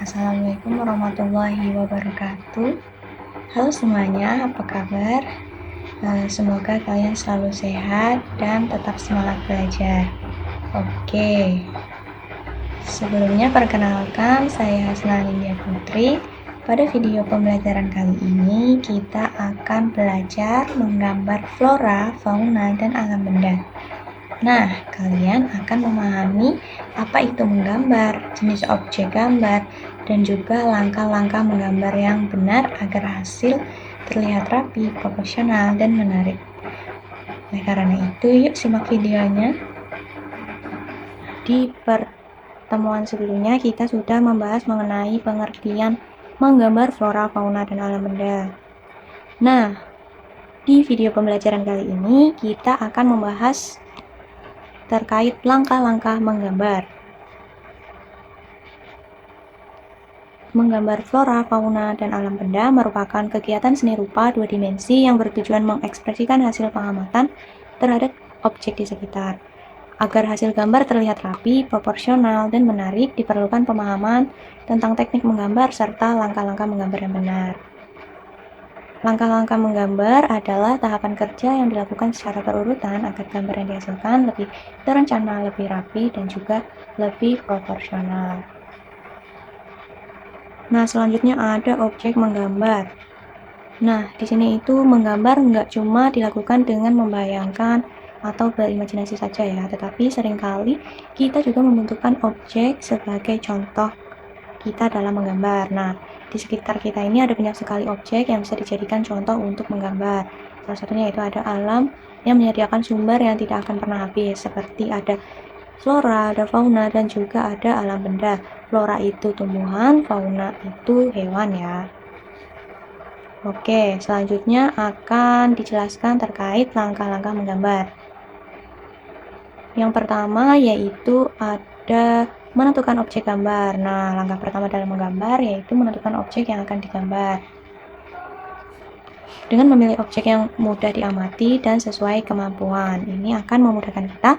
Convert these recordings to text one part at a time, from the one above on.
Assalamualaikum warahmatullahi wabarakatuh. Halo semuanya, apa kabar? Semoga kalian selalu sehat dan tetap semangat belajar. Oke, sebelumnya perkenalkan, saya Hasna Nindya Putri. Pada video pembelajaran kali ini, kita akan belajar menggambar flora, fauna, dan alam benda. Nah, kalian akan memahami apa itu menggambar, jenis objek gambar, dan juga langkah-langkah menggambar yang benar agar hasil terlihat rapi, proporsional, dan menarik. Oleh karena itu, yuk simak videonya. Di pertemuan sebelumnya, kita sudah membahas mengenai pengertian menggambar flora, fauna, dan alam benda. Nah, di video pembelajaran kali ini, kita akan membahas terkait langkah-langkah menggambar. Menggambar flora, fauna, dan alam benda merupakan kegiatan seni rupa dua dimensi yang bertujuan mengekspresikan hasil pengamatan terhadap objek di sekitar. Agar hasil gambar terlihat rapi, proporsional, dan menarik, diperlukan pemahaman tentang teknik menggambar serta langkah-langkah menggambar yang benar. Langkah-langkah menggambar adalah tahapan kerja yang dilakukan secara berurutan agar gambar yang dihasilkan lebih terencana, lebih rapi, dan juga lebih proporsional. Nah, selanjutnya ada objek menggambar. Nah, di sini itu menggambar nggak cuma dilakukan dengan membayangkan atau berimajinasi saja ya, tetapi seringkali kita juga membentukkan objek sebagai contoh kita dalam menggambar. Nah, di sekitar kita ini ada banyak sekali objek yang bisa dijadikan contoh untuk menggambar. Salah satunya itu ada alam yang menyediakan sumber yang tidak akan pernah habis, seperti ada flora, ada fauna, dan juga ada alam benda. Flora itu tumbuhan, fauna itu hewan ya. Oke, selanjutnya akan dijelaskan terkait langkah-langkah menggambar. Yang pertama yaitu ada menentukan objek gambar. Nah, langkah pertama dalam menggambar yaitu menentukan objek yang akan digambar. Dengan memilih objek yang mudah diamati dan sesuai kemampuan, ini akan memudahkan kita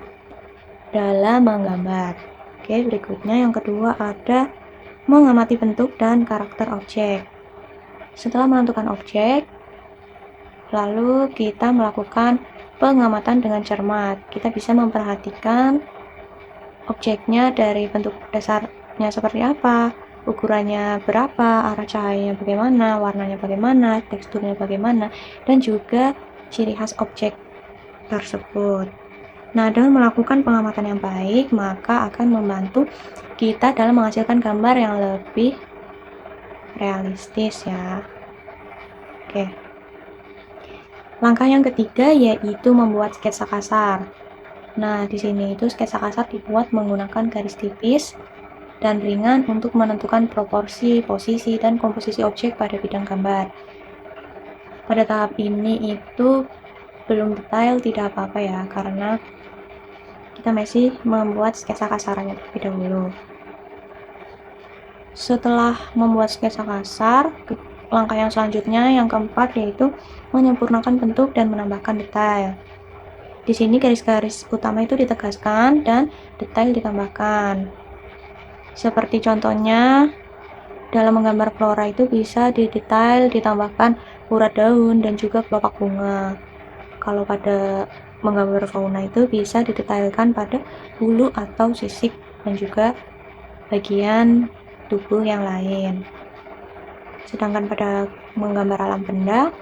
dalam menggambar. Oke, berikutnya yang kedua ada mengamati bentuk dan karakter objek. Setelah menentukan objek, lalu kita melakukan pengamatan dengan cermat. Kita bisa memperhatikan objeknya dari bentuk dasarnya seperti apa, ukurannya berapa, arah cahayanya bagaimana, warnanya bagaimana, teksturnya bagaimana, dan juga ciri khas objek tersebut. Nah, dengan melakukan pengamatan yang baik, maka akan membantu kita dalam menghasilkan gambar yang lebih realistis ya. Oke. Langkah yang ketiga yaitu membuat sketsa kasar. Nah, di sini itu sketsa kasar dibuat menggunakan garis tipis dan ringan untuk menentukan proporsi, posisi, dan komposisi objek pada bidang gambar. Pada tahap ini itu belum detail, tidak apa-apa ya, karena kita masih membuat sketsa kasarnya terlebih dahulu. Setelah membuat sketsa kasar, langkah yang selanjutnya yang keempat yaitu menyempurnakan bentuk dan menambahkan detail. Di sini garis-garis utama itu ditegaskan dan detail ditambahkan. Seperti contohnya, dalam menggambar flora itu bisa didetail ditambahkan urat daun dan juga kelopak bunga. Kalau pada menggambar fauna itu bisa didetailkan pada bulu atau sisik dan juga bagian tubuh yang lain. Sedangkan pada menggambar alam benda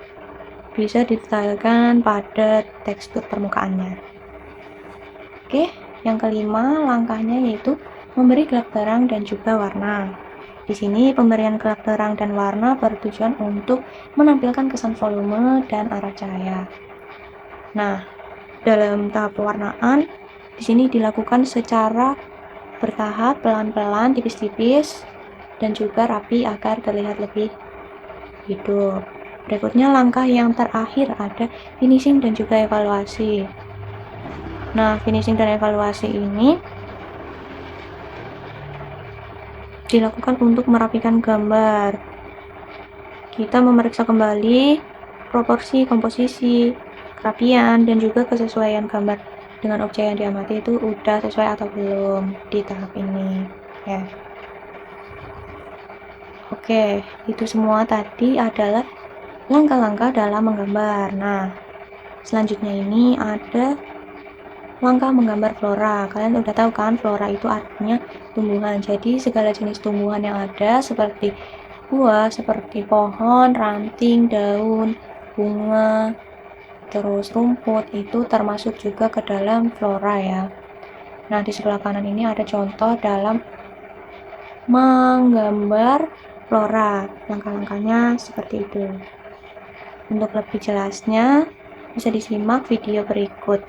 bisa didetailkan pada tekstur permukaannya. Oke, yang kelima langkahnya yaitu memberi gelap terang dan juga warna. Di sini pemberian gelap terang dan warna bertujuan untuk menampilkan kesan volume dan arah cahaya. Nah, dalam tahap pewarnaan di sini dilakukan secara bertahap, pelan-pelan, tipis-tipis, dan juga rapi agar terlihat lebih hidup. Berikutnya langkah yang terakhir ada finishing dan juga evaluasi. Nah, finishing dan evaluasi ini dilakukan untuk merapikan gambar. Kita memeriksa kembali proporsi, komposisi, kerapian, dan juga kesesuaian gambar dengan objek yang diamati itu udah sesuai atau belum di tahap ini ya. Oke, itu semua tadi adalah langkah-langkah dalam menggambar. Nah, selanjutnya ini ada langkah menggambar flora. Kalian udah tahu kan, flora itu artinya tumbuhan. Jadi segala jenis tumbuhan yang ada seperti buah, seperti pohon, ranting, daun, bunga, terus rumput itu termasuk juga ke dalam flora ya. Nah, di sebelah kanan ini ada contoh dalam menggambar flora. Langkah-langkahnya seperti itu. Untuk lebih jelasnya, bisa disimak video berikut.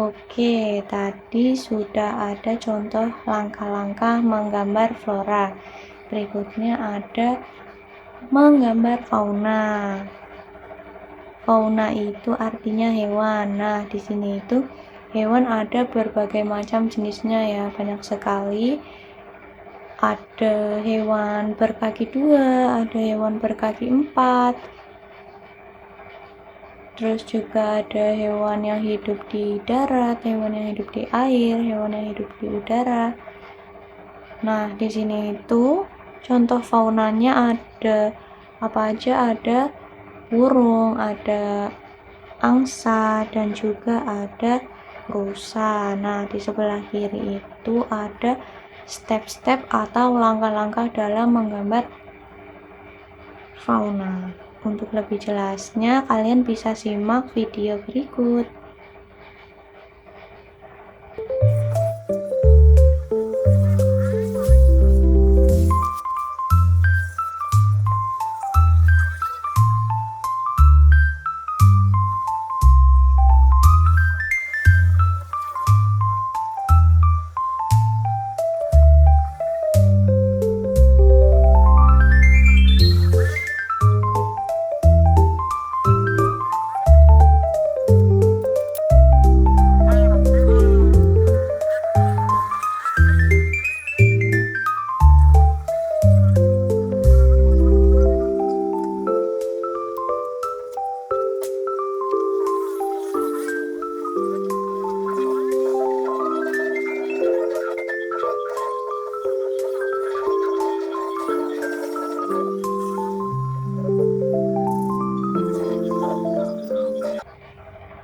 Oke, tadi sudah ada contoh langkah-langkah menggambar flora. Berikutnya ada menggambar fauna. Fauna itu artinya hewan. Nah, di sini itu hewan ada berbagai macam jenisnya ya, banyak sekali. Ada hewan berkaki 2, ada hewan berkaki 4. Terus juga ada hewan yang hidup di darat, hewan yang hidup di air, hewan yang hidup di udara. Nah, di sini itu contoh faunanya ada apa aja? Ada burung, ada angsa, dan juga ada rusa. Nah, di sebelah kiri itu ada step-step atau langkah-langkah dalam menggambar fauna. Untuk lebih jelasnya, kalian bisa simak video berikut.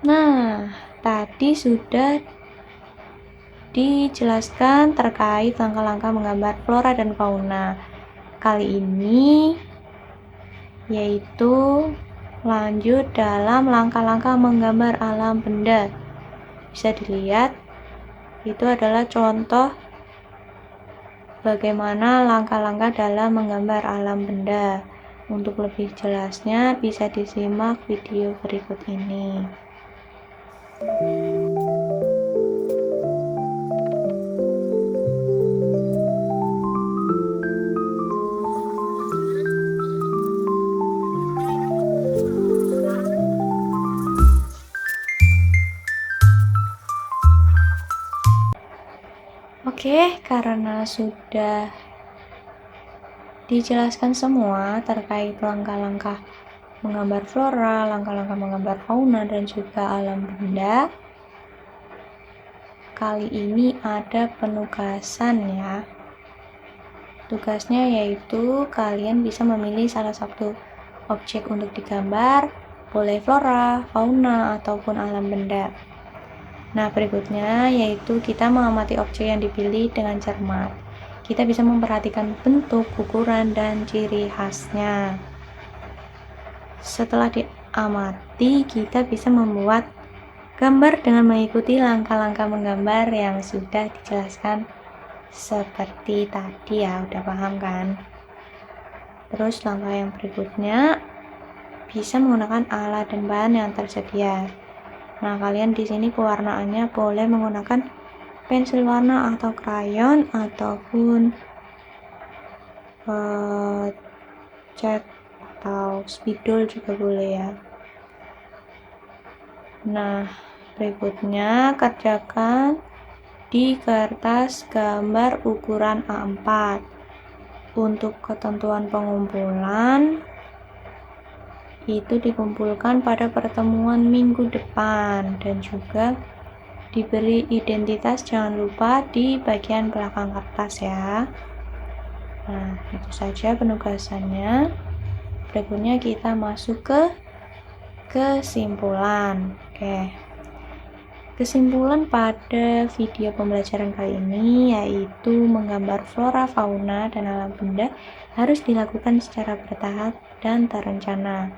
Nah, tadi sudah dijelaskan terkait langkah-langkah menggambar flora dan fauna. Kali ini yaitu lanjut dalam langkah-langkah menggambar alam benda. Bisa dilihat, itu adalah contoh bagaimana langkah-langkah dalam menggambar alam benda. Untuk lebih jelasnya bisa disimak video berikut ini. Oke, karena sudah dijelaskan semua terkait langkah-langkah menggambar flora, langkah-langkah menggambar fauna, dan juga alam benda. Kali ini ada penugasan ya. Tugasnya yaitu kalian bisa memilih salah satu objek untuk digambar, boleh flora, fauna, ataupun alam benda. Nah, berikutnya yaitu kita mengamati objek yang dipilih dengan cermat. Kita bisa memperhatikan bentuk, ukuran, dan ciri khasnya. Setelah diamati, kita bisa membuat gambar dengan mengikuti langkah-langkah menggambar yang sudah dijelaskan seperti tadi ya, udah paham kan? Terus langkah yang berikutnya bisa menggunakan alat dan bahan yang tersedia. Nah, kalian di sini pewarnaannya boleh menggunakan pensil warna atau krayon ataupun cat atau spidol juga boleh ya. Nah, berikutnya kerjakan di kertas gambar ukuran A4. Untuk ketentuan pengumpulan itu dikumpulkan pada pertemuan minggu depan dan juga diberi identitas, jangan lupa di bagian belakang kertas ya. Nah, itu saja penugasannya. Berikutnya kita masuk ke kesimpulan. Oke. Kesimpulan pada video pembelajaran kali ini yaitu menggambar flora, fauna, dan alam benda harus dilakukan secara bertahap dan terencana.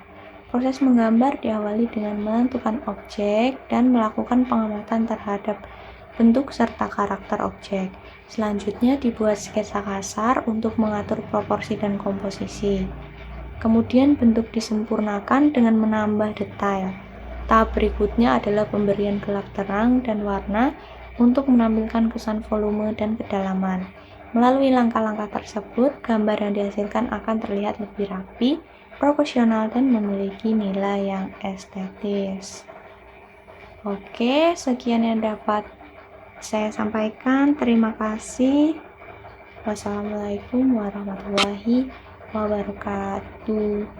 Proses menggambar diawali dengan menentukan objek dan melakukan pengamatan terhadap bentuk serta karakter objek. Selanjutnya dibuat sketsa kasar untuk mengatur proporsi dan komposisi. Kemudian bentuk disempurnakan dengan menambah detail. Tahap berikutnya adalah pemberian gelap terang dan warna untuk menampilkan kesan volume dan kedalaman. Melalui langkah-langkah tersebut, gambar yang dihasilkan akan terlihat lebih rapi, proporsional, dan memiliki nilai yang estetis. Oke, sekian yang dapat saya sampaikan. Terima kasih. Wassalamualaikum warahmatullahi wabarakatuh.